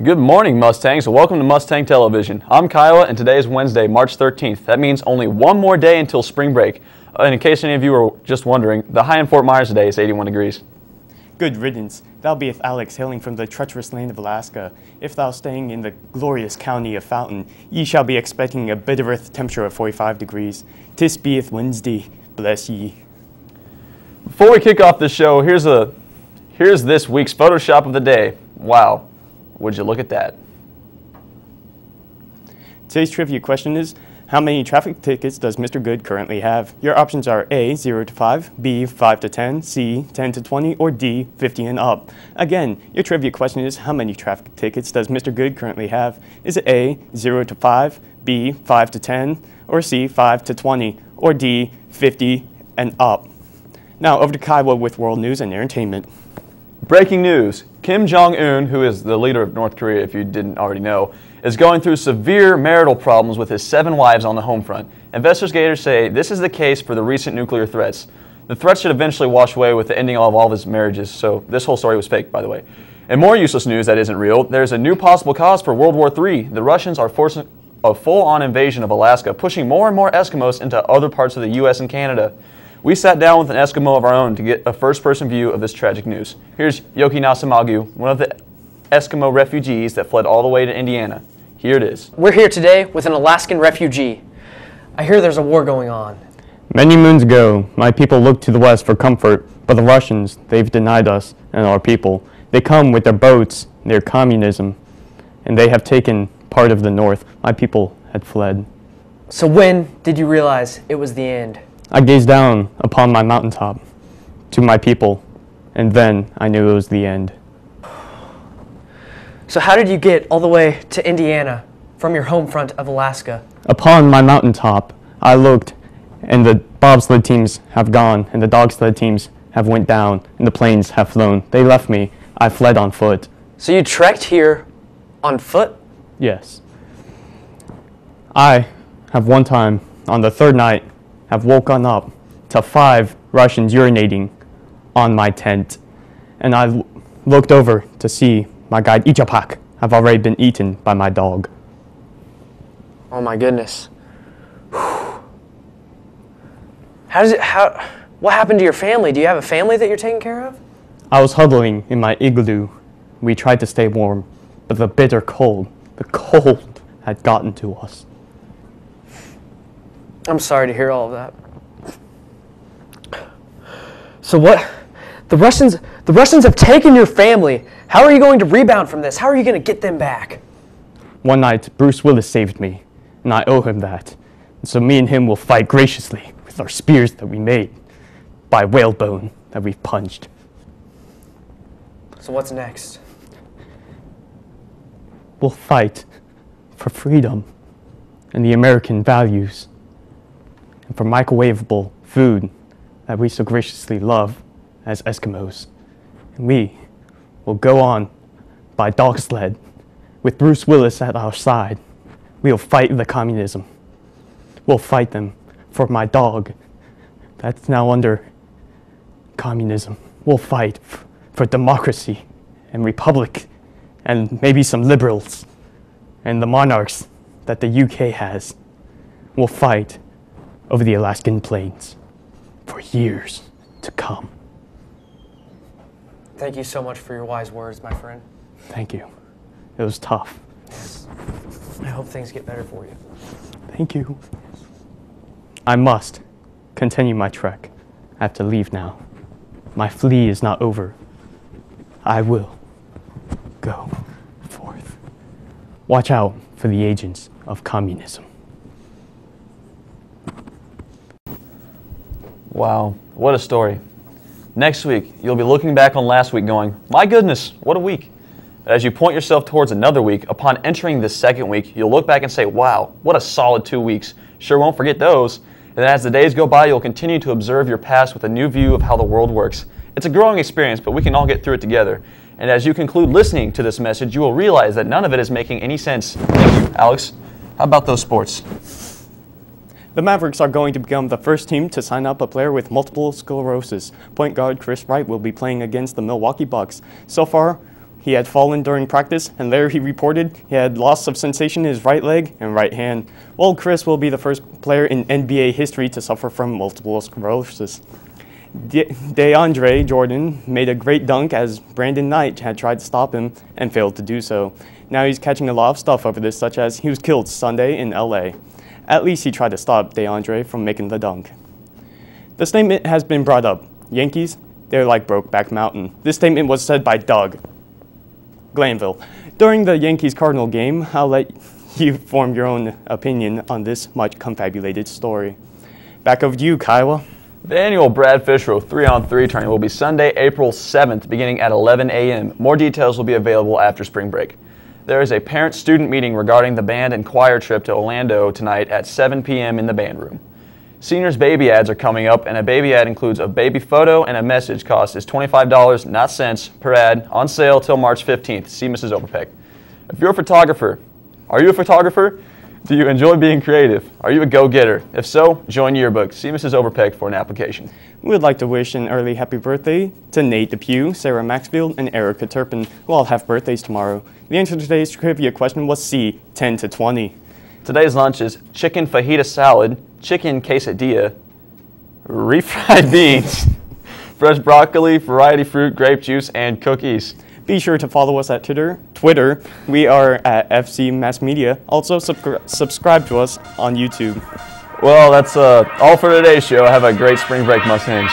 Good morning, Mustangs. Welcome to Mustang Television. I'm Kiowa, and today is Wednesday, March 13th. That means only one more day until spring break. And in case any of you are just wondering, the high in Fort Myers today is 81 degrees. Good riddance. Thou be'st Alex, hailing from the treacherous land of Alaska. If thou staying in the glorious county of Fountain, ye shall be expecting a bittereth temperature of 45 degrees. 'Tis beeth Wednesday. Bless ye. Before we kick off this show, here's this week's Photoshop of the day. Wow. Would you look at that? Today's trivia question is, how many traffic tickets does Mr. Good currently have? Your options are A, 0 to 5, B, 5 to 10, C, 10 to 20, or D, 50 and up. Again, your trivia question is, how many traffic tickets does Mr. Good currently have? Is it A, 0 to 5, B, 5 to 10, or C, 5 to 20, or D, 50 and up? Now over to Kiowa with world news and entertainment. Breaking news. Kim Jong-un, who is the leader of North Korea if you didn't already know, is going through severe marital problems with his 7 wives on the home front. Investigators say this is the case for the recent nuclear threats. The threats should eventually wash away with the ending of all of his marriages, so this whole story was fake, by the way. And more useless news that isn't real, there's a new possible cause for World War III. The Russians are forcing a full-on invasion of Alaska, pushing more and more Eskimos into other parts of the U.S. and Canada. We sat down with an Eskimo of our own to get a first-person view of this tragic news. Here's Yoki Nasamagu, one of the Eskimo refugees that fled all the way to Indiana. Here it is. We're here today with an Alaskan refugee. I hear there's a war going on. Many moons ago, my people looked to the west for comfort, but the Russians, they've denied us and our people. They come with their boats, their communism, and they have taken part of the north. My people had fled. So when did you realize it was the end? I gazed down upon my mountaintop to my people, and then I knew it was the end. So how did you get all the way to Indiana from your home front of Alaska? Upon my mountaintop, I looked, and the bobsled teams have gone, and the dog sled teams have went down, and the planes have flown. They left me. I fled on foot. So you trekked here on foot? Yes. I have one time, on the third night, have woken up to 5 Russians urinating on my tent. And I looked over to see my guide Ichapak have already been eaten by my dog. Oh my goodness. What happened to your family? Do you have a family that you're taking care of? I was huddling in my igloo. We tried to stay warm, but the bitter cold, the cold had gotten to us. I'm sorry to hear all of that. So what? The Russians have taken your family. How are you going to rebound from this? How are you going to get them back? One night, Bruce Willis saved me, and I owe him that. And so me and him will fight graciously with our spears that we made by whalebone that we've punched. So what's next? We'll fight for freedom and the American values, and for microwavable food that we so graciously love as Eskimos. And we will go on by dog sled with Bruce Willis at our side. We'll fight the communism. We'll fight them for my dog that's now under communism. We'll fight for democracy and republic and maybe some liberals and the monarchs that the UK has. We'll fight over the Alaskan plains for years to come. Thank you so much for your wise words, my friend. Thank you. It was tough. I hope things get better for you. Thank you. I must continue my trek. I have to leave now. My flee is not over. I will go forth. Watch out for the agents of communism. Wow, what a story. Next week, you'll be looking back on last week going, my goodness, what a week. As you point yourself towards another week, upon entering the second week, you'll look back and say, wow, what a solid 2 weeks. Sure won't forget those. And as the days go by, you'll continue to observe your past with a new view of how the world works. It's a growing experience, but we can all get through it together. And as you conclude listening to this message, you will realize that none of it is making any sense. Thank you, Alex. How about those sports? The Mavericks are going to become the first team to sign up a player with multiple sclerosis. Point guard Chris Wright will be playing against the Milwaukee Bucks. So far, He had fallen during practice, and there he reported he had loss of sensation in his right leg and right hand. Well, Chris will be the first player in NBA history to suffer from multiple sclerosis. DeAndre Jordan made a great dunk as Brandon Knight had tried to stop him and failed to do so. Now he's catching a lot of stuff over this, such as he was killed Sunday in LA. At least he tried to stop DeAndre from making the dunk. The statement has been brought up. Yankees, they're like Brokeback Mountain. This statement was said by Doug Glanville. During the Yankees-Cardinal game, I'll let you form your own opinion on this much confabulated story. Back over to you, Kiowa. The annual Brad Fisher 3-on-3 tournament will be Sunday, April 7th, beginning at 11 a.m. More details will be available after spring break. There is a parent-student meeting regarding the band and choir trip to Orlando tonight at 7 p.m. in the band room. Seniors' baby ads are coming up, and a baby ad includes a baby photo and a message. Cost is $25, not cents, per ad, on sale till March 15th. See Mrs. Overpeck. If you're a photographer, are you a photographer? Do you enjoy being creative? Are you a go-getter? If so, join Yearbook. See Mrs. Overpeck for an application. We would like to wish an early happy birthday to Nate Depew, Sarah Maxfield, and Erica Turpin, who all have birthdays tomorrow. The answer to today's trivia question was C, 10 to 20. Today's lunch is chicken fajita salad, chicken quesadilla, refried beans, fresh broccoli, variety fruit, grape juice, and cookies. Be sure to follow us at Twitter. We are at FC Mass Media. Also, subscribe to us on YouTube. Well, that's all for today's show. Have a great spring break, Mustangs.